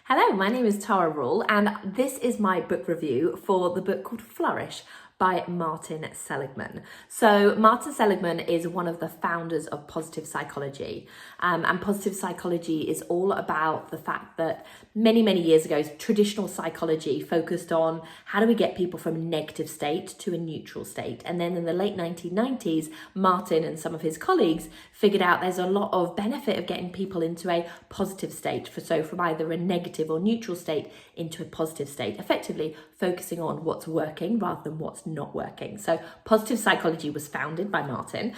Hello, my name is Tara Rule, and this is my book review for the book called Flourish by Martin Seligman. So Martin Seligman is one of the founders of positive psychology, and positive psychology is all about the fact that many years ago, traditional psychology focused on how do we get people from a negative state to a neutral state. And then in the late 1990s, Martin and some of his colleagues figured out there's a lot of benefit of getting people into a positive state, from either a negative or neutral state into a positive state, effectively focusing on what's working rather than what's not working. So positive psychology was founded by Martin.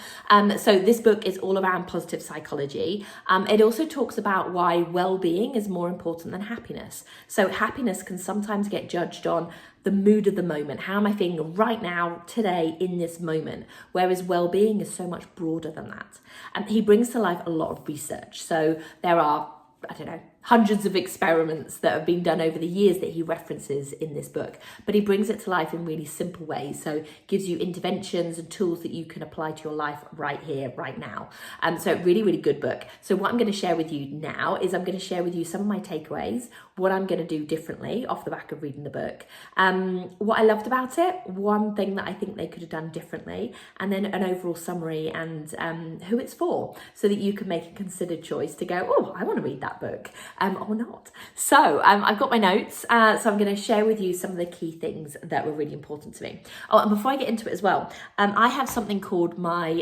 So this book is all around positive psychology. It also talks about why well-being is more important than happiness. So happiness can sometimes get judged on the mood of the moment. How am I feeling right now, today, in this moment? Whereas well-being is so much broader than that. And he brings to life a lot of research. So there are, hundreds of experiments that have been done over the years that he references in this book, but he brings it to life in really simple ways. So gives you interventions and tools that you can apply to your life right here, right now. So really good book. So what I'm going to share with you now is I'm going to share with you some of my takeaways, what I'm going to do differently off the back of reading the book, what I loved about it, one thing that I think they could have done differently, and then an overall summary and who it's for, so that you can make a considered choice to go, oh, I want to read that book. Or not. So I've got my notes, so I'm going to share with you some of the key things that were really important to me. Oh, and before I get into it as well, I have something called my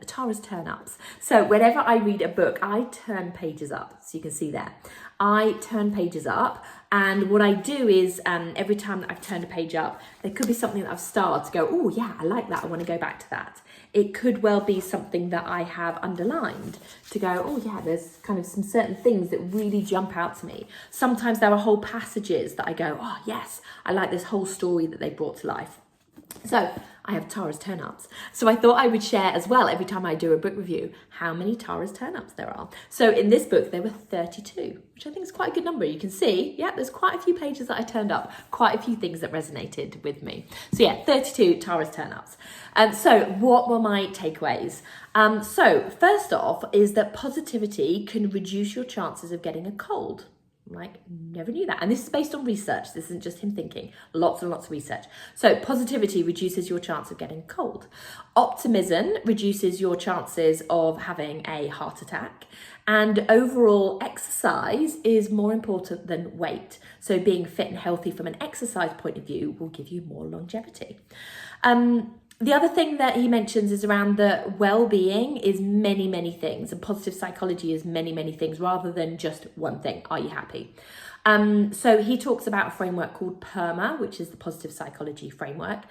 Tara's turn-ups. So whenever I read a book, I turn pages up, so you can see there. I turn pages up, and what I do is every time that I've turned a page up, there could be something that I've started to go, oh yeah, I like that, I want to go back to that. It could well be something that I have underlined to go, oh yeah, there's kind of some certain things that really jump out to me. Sometimes there are whole passages that I go, oh yes, I like this whole story that they brought to life. So I have Tara's turn-ups. So I thought I would share as well, every time I do a book review, how many Tara's turn-ups there are. So in this book, there were 32, which I think is quite a good number. You can see, yeah, there's quite a few pages that I turned up, quite a few things that resonated with me. So yeah, 32 Tara's turn-ups. So what were my takeaways? So first off is that positivity can reduce your chances of getting a cold. Like, never knew that. And this is based on research. This isn't just him thinking. Lots and lots of research. So positivity reduces your chance of getting cold. Optimism reduces your chances of having a heart attack. And overall exercise is more important than weight. So being fit and healthy from an exercise point of view will give you more longevity. The other thing that he mentions is around the well-being is many things, and positive psychology is many things rather than just one thing. Are you happy? So he talks about a framework called PERMA, which is the positive psychology framework.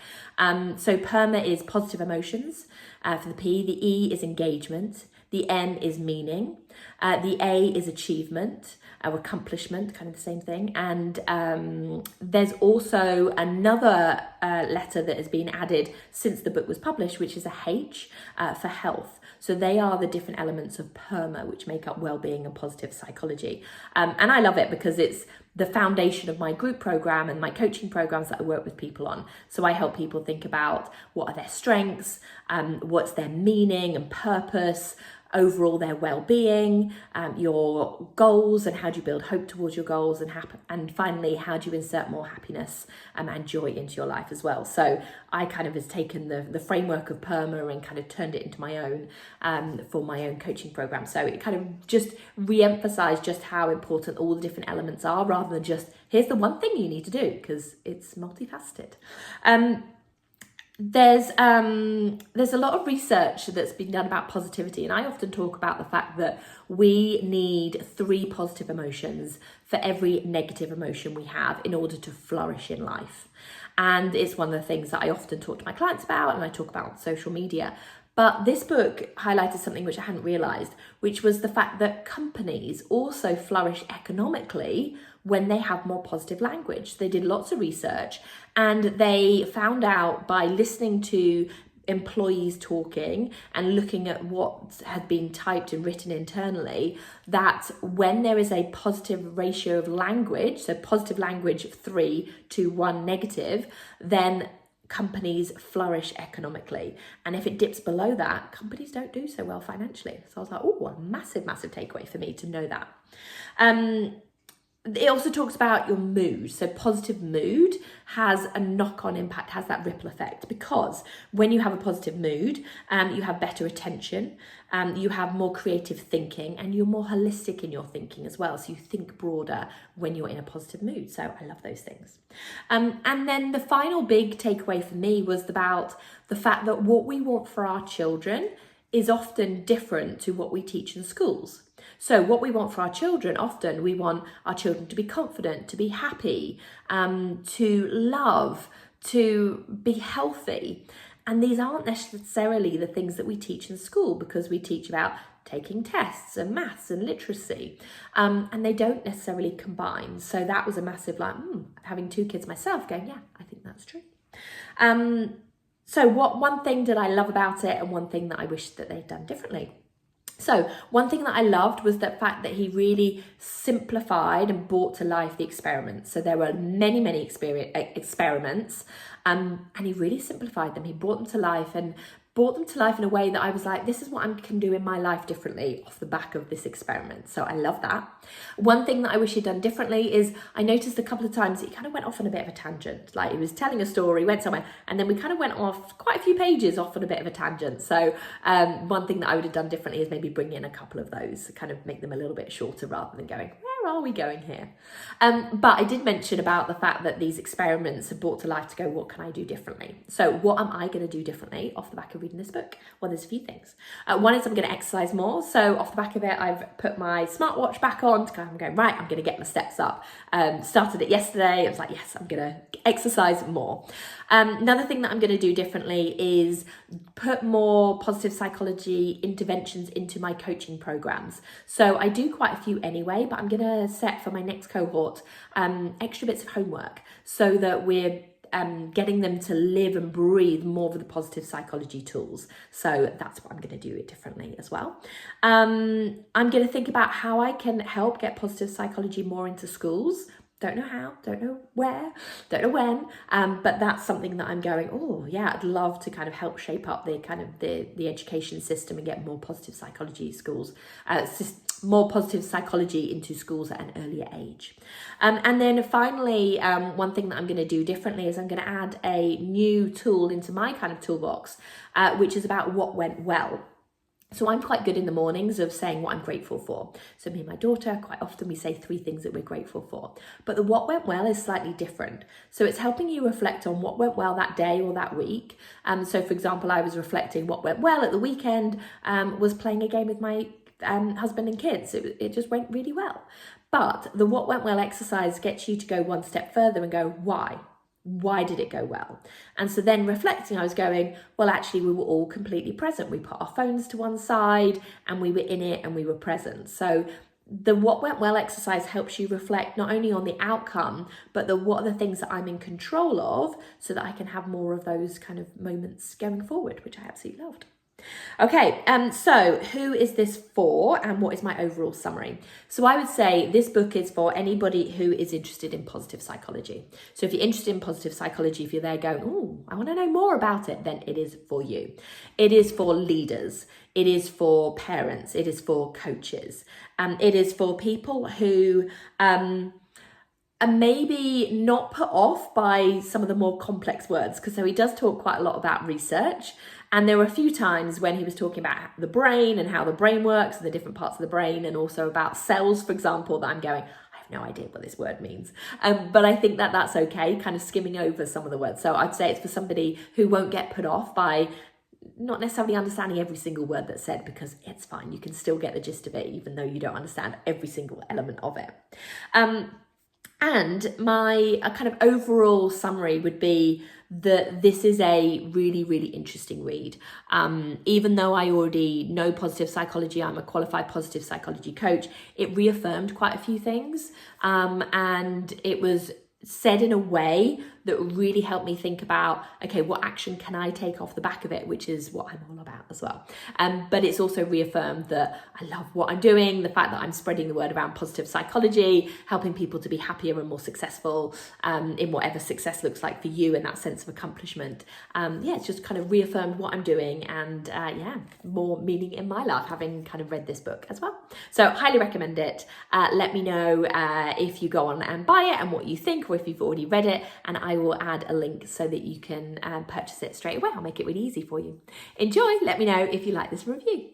So PERMA is positive emotions for the P. The E is engagement. The M is meaning. The A is achievement, or accomplishment, kind of the same thing. And there's also another letter that has been added since the book was published, which is a H for health. So they are the different elements of PERMA, which make up well-being and positive psychology. And I love it because it's the foundation of my group program and my coaching programs that I work with people on. So I help people think about what are their strengths, what's their meaning and purpose, overall their well-being, your goals, and how do you build hope towards your goals, and finally, how do you insert more happiness and joy into your life as well. So I kind of has taken the framework of PERMA and kind of turned it into my own for my own coaching program. So it kind of just re-emphasized just how important all the different elements are, rather than just here's the one thing you need to do, because it's multifaceted. There's a lot of research that's been done about positivity, and I often talk about the fact that we need 3 positive emotions for every negative emotion we have in order to flourish in life. And it's one of the things that I often talk to my clients about, and I talk about on social media. But this book highlighted something which I hadn't realised, which was the fact that companies also flourish economically when they have more positive language. They did lots of research, and they found out by listening to employees talking and looking at what had been typed and written internally, that when there is a positive ratio of language, so positive language 3 to 1 negative, then companies flourish economically. And if it dips below that, companies don't do so well financially. So I was like, oh, a massive takeaway for me to know that. it also talks about your mood. So positive mood has a knock-on impact, has that ripple effect, because when you have a positive mood, you have better attention, you have more creative thinking, and you're more holistic in your thinking as well. So you think broader when you're in a positive mood. So I love those things. And then the final big takeaway for me was about the fact that what we want for our children is often different to what we teach in schools. So what we want for our children, often we want our children to be confident, to be happy, to love, to be healthy. And these aren't necessarily the things that we teach in school, because we teach about taking tests and maths and literacy, and they don't necessarily combine. So that was a massive having 2 kids myself going, yeah, I think that's true. So one thing that I love about it, and one thing that I wish that they'd done differently. So one thing that I loved was the fact that he really simplified and brought to life the experiments. So there were many experiments, and he really simplified them. He brought them to life and brought them to life in a way that I was like, this is what I can do in my life differently off the back of this experiment. So I love that. One thing that I wish he'd done differently is I noticed a couple of times he kind of went off on a bit of a tangent. Like he was telling a story, went somewhere, and then we kind of went off quite a few pages off on a bit of a tangent. So one thing that I would have done differently is maybe bring in a couple of those, kind of make them a little bit shorter rather than going, where are we going here? But I did mention about the fact that these experiments have brought to life to go, what can I do differently? So what am I going to do differently off the back of reading this book? Well, there's a few things. One is I'm going to exercise more. So off the back of it, I've put my smartwatch back on. I'm going, right, I'm going to get my steps up. Started it yesterday. I was like, yes, I'm going to exercise more. Another thing that I'm going to do differently is put more positive psychology interventions into my coaching programs. So I do quite a few anyway, but I'm going to set for my next cohort extra bits of homework so that we're getting them to live and breathe more of the positive psychology tools. So that's what I'm going to do it differently as well. I'm going to think about how I can help get positive psychology more into schools. Don't know how, don't know where, don't know when, but that's something that I'm going, oh yeah, I'd love to kind of help shape up the kind of the education system and get more positive psychology schools, more positive psychology into schools at an earlier age. And then finally, one thing that I'm going to do differently is I'm going to add a new tool into my kind of toolbox, which is about what went well. So I'm quite good in the mornings of saying what I'm grateful for. So me and my daughter, quite often we say 3 things that we're grateful for. But the what went well is slightly different. So it's helping you reflect on what went well that day or that week. So for example, I was reflecting what went well at the weekend was playing a game with my husband and kids. It just went really well. But the what went well exercise gets you to go one step further and go, why? Why did it go well? And so then reflecting, I was going, well, actually, we were all completely present. We put our phones to one side and we were in it and we were present. So the what went well exercise helps you reflect not only on the outcome, but what are the things that I'm in control of so that I can have more of those kind of moments going forward, which I absolutely loved. Okay, so who is this for and what is my overall summary? So I would say this book is for anybody who is interested in positive psychology. So if you're interested in positive psychology, if you're there going, oh, I want to know more about it, then it is for you. It is for leaders. It is for parents. It is for coaches. It is for people who are maybe not put off by some of the more complex words, because so he does talk quite a lot about research. And there were a few times when he was talking about the brain and how the brain works and the different parts of the brain, and also about cells, for example, that I'm going, I have no idea what this word means. But I think that that's okay, kind of skimming over some of the words. So I'd say it's for somebody who won't get put off by not necessarily understanding every single word that's said, because it's fine. You can still get the gist of it, even though you don't understand every single element of it. And my kind of overall summary would be that this is a really, really interesting read. Even though I already know positive psychology, I'm a qualified positive psychology coach, it reaffirmed quite a few things. And it was said in a way that really helped me think about, okay, what action can I take off the back of it, which is what I'm all about as well. But it's also reaffirmed that I love what I'm doing, the fact that I'm spreading the word around positive psychology, helping people to be happier and more successful in whatever success looks like for you, and that sense of accomplishment. It's just kind of reaffirmed what I'm doing, and more meaning in my life having kind of read this book as well. So highly recommend it. Let me know if you go on and buy it and what you think, or if you've already read it, and I will add a link so that you can purchase it straight away. I'll make it really easy for you. Enjoy. Let me know if you like this review.